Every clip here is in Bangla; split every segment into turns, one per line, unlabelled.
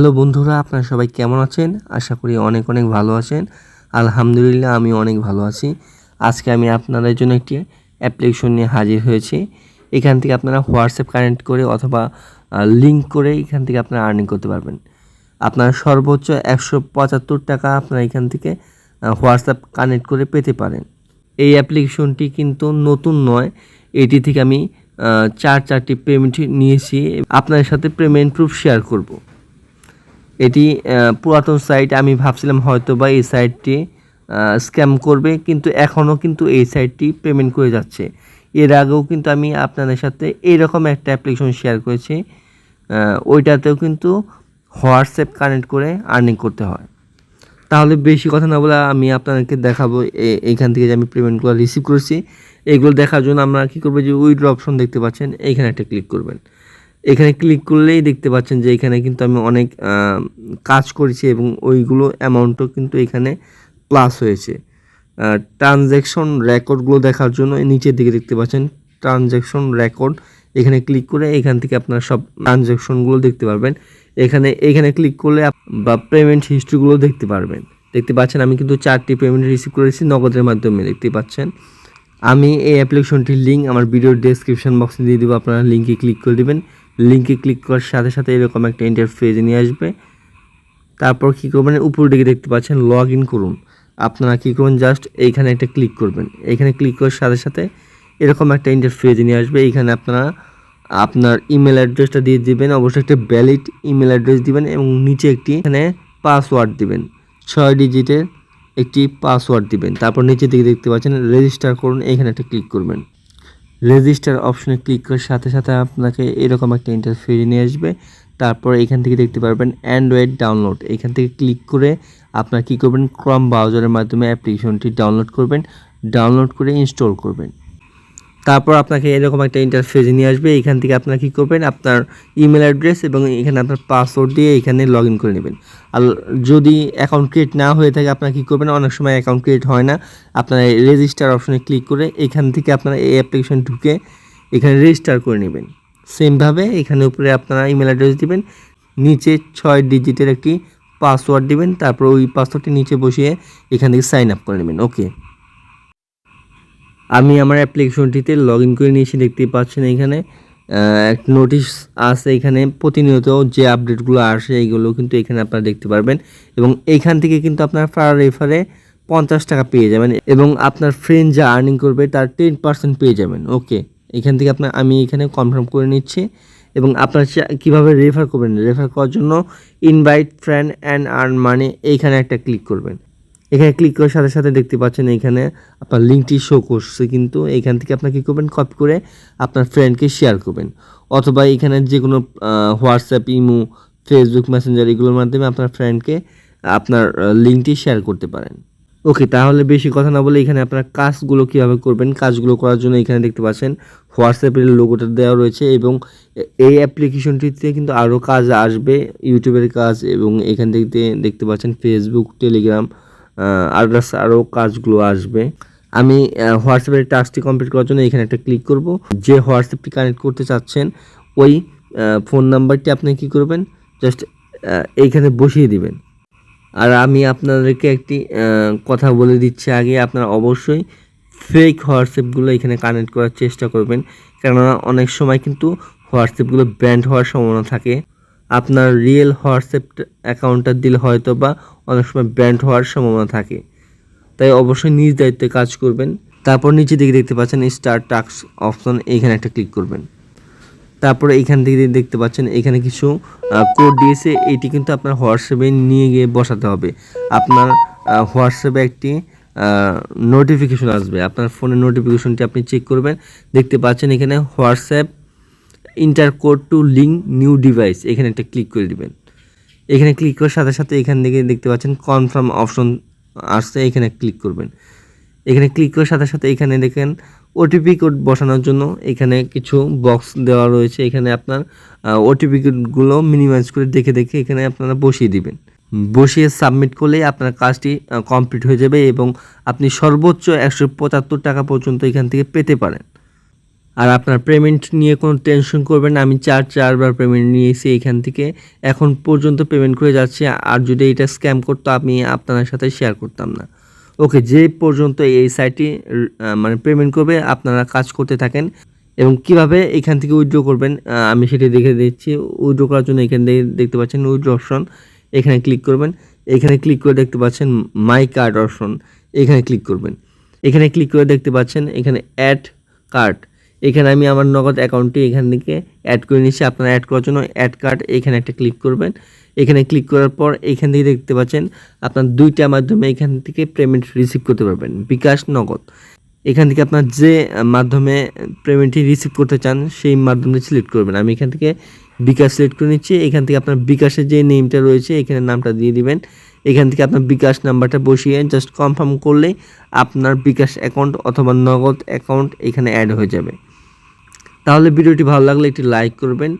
হ্যালো বন্ধুরা, আপনারা সবাই কেমন আছেন? আশা করি অনেক অনেক ভালো আছেন। আলহামদুলিল্লাহ আমি অনেক ভালো আছি। আজকে আমি আপনাদের জন্য একটি অ্যাপ্লিকেশন নিয়ে হাজির হয়েছি। এখান থেকে আপনারা হোয়াটসঅ্যাপ কানেক্ট করে অথবা লিঙ্ক করে এখান থেকে আপনারা আর্নিং করতে পারবেন। আপনারা সর্বোচ্চ ১৭৫ টাকা আপনারা এখান থেকে হোয়াটসঅ্যাপ কানেক্ট করে পেতে পারেন। এই অ্যাপ্লিকেশনটি কিন্তু নতুন নয়, এটি থেকে আমি চারটি পেমেন্ট নিয়েছি। আপনাদের সাথে পেমেন্ট প্রুফ শেয়ার করব। এটি পুরাতন সাইট, আমি ভাবছিলাম হয়তো বা এই সাইটটি স্ক্যাম করবে, কিন্তু এখনও কিন্তু এই সাইটটি পেমেন্ট করে যাচ্ছে। এর আগেও কিন্তু আমি আপনাদের সাথে এইরকম একটা অ্যাপ্লিকেশন শেয়ার করেছি, ওইটাতেও কিন্তু হোয়াটসঅ্যাপ কানেক্ট করে আর্নিং করতে হয়। তাহলে বেশি কথা না বলে আমি আপনাদেরকে দেখাবো এইখান থেকে যে আমি পেমেন্টগুলো রিসিভ করেছি। এগুলো দেখার জন্য আমরা কী করবো, যে উইথড্র অপশন দেখতে পাচ্ছেন, এইখানে একটা ক্লিক করবেন। এখানে ক্লিক করলেই দেখতে পাচ্ছেন যে এখানে কিন্তু আমি অনেক কাজ করেছি এবং ওইগুলো অ্যামাউন্টও কিন্তু এখানে প্লাস হয়েছে। ট্রানজ্যাকশন রেকর্ডগুলো দেখার জন্য নিচের দিকে দেখতে পাচ্ছেন ট্রানজ্যাকশন রেকর্ড, এখানে ক্লিক করে এখান থেকে আপনারা সব ট্রানজ্যাকশনগুলো দেখতে পারবেন। এখানে ক্লিক করলে বা পেমেন্ট হিস্ট্রিগুলো দেখতে পারবেন। দেখতে পাচ্ছেন আমি কিন্তু 4টি পেমেন্ট রিসিভ করেছি নগদের মাধ্যমে, দেখতে পাচ্ছেন। আমি এই অ্যাপ্লিকেশনটির লিঙ্ক আমার ভিডিওর ডেসক্রিপশন বক্সে দিয়ে দেবো, আপনারা লিঙ্কে ক্লিক করে দেবেন। লিঙ্কে ক্লিক করার সাথে সাথে এরকম একটা ইন্টারফেস নিয়ে আসবে। তারপর কী করবেন, উপর দিকে দেখতে পাচ্ছেন লগ ইন করুন। আপনারা কী করবেন, জাস্ট এইখানে একটা ক্লিক করবেন। এখানে ক্লিক করার সাথে সাথে এরকম একটা ইন্টারফেস নিয়ে আসবে। এইখানে আপনারা আপনার ইমেল অ্যাড্রেসটা দিয়ে দিবেন, অবশ্যই একটা ভ্যালিড ইমেল অ্যাড্রেস দিবেন এবং নিচে একটি এখানে পাসওয়ার্ড দিবেন, 6 ডিজিটের একটি পাসওয়ার্ড দিবেন। তারপর নিচের দিকে দেখতে পাচ্ছেন রেজিস্টার করুন, এখানে একটা ক্লিক করবেন। রেজিস্টার অপশনে ক্লিক করার সাথে সাথে আপনাকে এরকম একটা ইন্টারফেস নিয়ে আসবে। তারপর এখান থেকে দেখতে পারবেন অ্যান্ড্রয়েড ডাউনলোড, এখান থেকে ক্লিক করে আপনারা কী করবেন, ক্রম ব্রাউজারের মাধ্যমে অ্যাপ্লিকেশনটি ডাউনলোড করবেন। ডাউনলোড করে ইনস্টল করবেন। তারপর আপনাকে এরকম একটা ইন্টারফেস নিয়ে আসবে। এখান থেকে আপনারা কী করবেন, আপনার ইমেল অ্যাড্রেস এবং এখানে আপনার পাসওয়ার্ড দিয়ে এখানে লগ ইন করে নেবেন। আর যদি অ্যাকাউন্ট ক্রিয়েট না হয়ে থাকে আপনারা কী করবেন, অনেক সময় অ্যাকাউন্ট ক্রিয়েট হয় না, আপনারা রেজিস্টার অপশনে ক্লিক করে এখান থেকে আপনারা এই অ্যাপ্লিকেশন ঢুকে এখানে রেজিস্টার করে নেবেন। সেমভাবে এখানে উপরে আপনারা ইমেল অ্যাড্রেস দিবেন, নিচে 6 ডিজিটের একটি পাসওয়ার্ড দিবেন। তারপর ওই পাসওয়ার্ডটি নিচে বসিয়ে এখান থেকে সাইন আপ করে নেবেন। ওকে, আমি আমার অ্যাপ্লিকেশনটিতে লগ ইন করে নিয়েছি। দেখতেই পাচ্ছেন এখানে একটা নোটিশ আছে, এখানে প্রতিনিয়ত যে আপডেটগুলো আসে এইগুলো কিন্তু এখানে আপনারা দেখতে পারবেন। এবং এইখান থেকে কিন্তু আপনার পার রেফারে 50 টাকা পেয়ে যাবেন এবং আপনার ফ্রেন্ড যা আর্নিং করবে তার 10% পেয়ে যাবেন। ওকে, এখান থেকে আমি এখানে কনফার্ম করে নিচ্ছি। এবং আপনার কীভাবে রেফার করবেন, রেফার করার জন্য invite friend and earn money এইখানে একটা ক্লিক করবেন। এখানে ক্লিক করার সাথে সাথে দেখতে পাচ্ছেন এখানে আপনার লিঙ্কটি শো করছে, কিন্তু এইখান থেকে আপনার কী করবেন, কপি করে আপনার ফ্রেন্ডকে শেয়ার করবেন, অথবা এখানে যে কোনো হোয়াটসঅ্যাপ, ইমো, ফেসবুক মেসেঞ্জার এগুলোর মাধ্যমে আপনার ফ্রেন্ডকে আপনার লিঙ্কটি শেয়ার করতে পারেন। ওকে, তাহলে বেশি কথা না বলে এখানে আপনার কাজগুলো কীভাবে করবেন, কাজগুলো করার জন্য এখানে দেখতে পাচ্ছেন হোয়াটসঅ্যাপের লোগোটা দেওয়া রয়েছে এবং এই অ্যাপ্লিকেশনটিতে কিন্তু আরও কাজ আসবে, ইউটিউবের কাজ, এবং এখান থেকে দেখতে পাচ্ছেন ফেসবুক, টেলিগ্রাম, আরও কাজগুলো আসবে। আমি হোয়াটসঅ্যাপের টাস্কটি কমপ্লিট করার জন্য এখানে একটা ক্লিক করব। যে হোয়াটসঅ্যাপটি কানেক্ট করতে চাচ্ছেন ওই ফোন নাম্বারটি আপনি কী করবেন, জাস্ট এইখানে বসিয়ে দিবেন। আর আমি আপনাদেরকে একটি কথা বলে দিচ্ছি আগে, আপনারা অবশ্যই ফেক হোয়াটসঅ্যাপগুলো এখানে কানেক্ট করার চেষ্টা করবেন, কেননা অনেক সময় কিন্তু হোয়াটসঅ্যাপগুলো ব্যান্ড হওয়ার সম্ভাবনা থাকে। আপনার রিয়েল হোয়াটসঅ্যাপ অ্যাকাউন্টটা দিলে হয়তো বা অনেক সময় ব্যান্ড হওয়ার সম্ভাবনা থাকে, তাই অবশ্যই নিজ দায়িত্বে কাজ করবেন। তারপর নিচে দিকে দেখতে পাচ্ছেন স্টার্ট টাস্ক অপশন, এইখানে একটা ক্লিক করবেন। তারপরে এইখান থেকে দেখতে পাচ্ছেন এখানে কিছু কোড দিয়েছে, এইটি কিন্তু আপনার হোয়াটসঅ্যাপে নিয়ে গিয়ে বসাতে হবে। আপনার হোয়াটসঅ্যাপে একটি নোটিফিকেশন আসবে, আপনার ফোনের নোটিফিকেশনটি আপনি চেক করবেন। দেখতে পাচ্ছেন এখানে WhatsApp inter code two link new device, এখানে একটা ক্লিক করে দিবেন। এখানে ক্লিক করার সাথে সাথে এখান থেকে দেখতে পাচ্ছেন কনফার্ম অপশন আসছে, এখানে ক্লিক করবেন। এখানে ক্লিক করার সাথে সাথে এখানে দেখেন ওটিপি কোড বসানোর জন্য এখানে কিছু বক্স দেওয়া রয়েছে, এখানে আপনার ওটিপি কোডগুলো মিনিমাইজ করে দেখে দেখে এখানে আপনারা বসিয়ে দিবেন। বসিয়ে সাবমিট করলেই আপনার কাজটি কমপ্লিট হয়ে যাবে এবং আপনি সর্বোচ্চ 175 টাকা পর্যন্ত এখান থেকে পেতে পারেন। আর আপনার পেমেন্ট নিয়ে কোনো টেনশন করবেন না। আমি চারবার পেমেন্ট নিয়েছি এখান থেকে, এখন পর্যন্ত পেমেন্ট করে যাচ্ছি। আর যদি এটা স্ক্যাম করতো আমি আপনার সাথে শেয়ার করতাম না। ওকে, যে পর্যন্ত এই সাইটটি মানে পেমেন্ট করবে আপনারা কাজ করতে থাকেন। এবং কিভাবে এখান থেকে উইথড্র করবেন আমি সেটি দেখে দিচ্ছি। উইথড্র করার জন্য এখান থেকে দেখতে পাচ্ছেন উইথড্র অপশন, এখানে ক্লিক করবেন। এখানে ক্লিক করে দেখতে পাচ্ছেন মাই কার্ড অপশন, এখানে ক্লিক করবেন। এখানে ক্লিক করে দেখতে পাচ্ছেন এখানে অ্যাড কার্ড, এখানে আমি আমার নগদ অ্যাকাউন্টটি এখান থেকে অ্যাড করে নিচ্ছি। আপনারা অ্যাড করার জন্য অ্যাড কার্ড এখানে একটা ক্লিক করবেন। এখানে ক্লিক করার পর এখান থেকে দেখতে পাচ্ছেন আপনার দুইটা মাধ্যমে এখান থেকে পেমেন্ট রিসিভ করতে পারবেন, বিকাশ, নগদ। এখান থেকে আপনার যে মাধ্যমে পেমেন্টটি রিসিভ করতে চান সেই মাধ্যমে সিলেক্ট করবেন। আমি এখান থেকে বিকাশ সিলেক্ট করে নিচ্ছি। এখান থেকে আপনার বিকাশের যে নেমটা রয়েছে এখানে নামটা দিয়ে দিবেন। এখান থেকে আপনার বিকাশ নাম্বারটা বসিয়ে জাস্ট কনফার্ম করলেই আপনার বিকাশ অ্যাকাউন্ট অথবা নগদ অ্যাকাউন্ট এখানে অ্যাড হয়ে যাবে। তাহলে ভিডিওটি ভালো লাগলে একটি লাইক করবেন,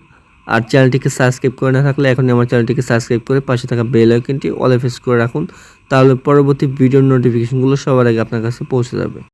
আর চ্যানেলটিকে সাবস্ক্রাইব করে না থাকলে এখনই আমার চ্যানেলটিকে সাবস্ক্রাইব করে পাশে থাকা বেল আইকনটি অলে প্রেস করে রাখুন, তাহলে পরবর্তী ভিডিওর নোটিফিকেশনগুলো সবার আগে আপনার কাছে পৌঁছে যাবে।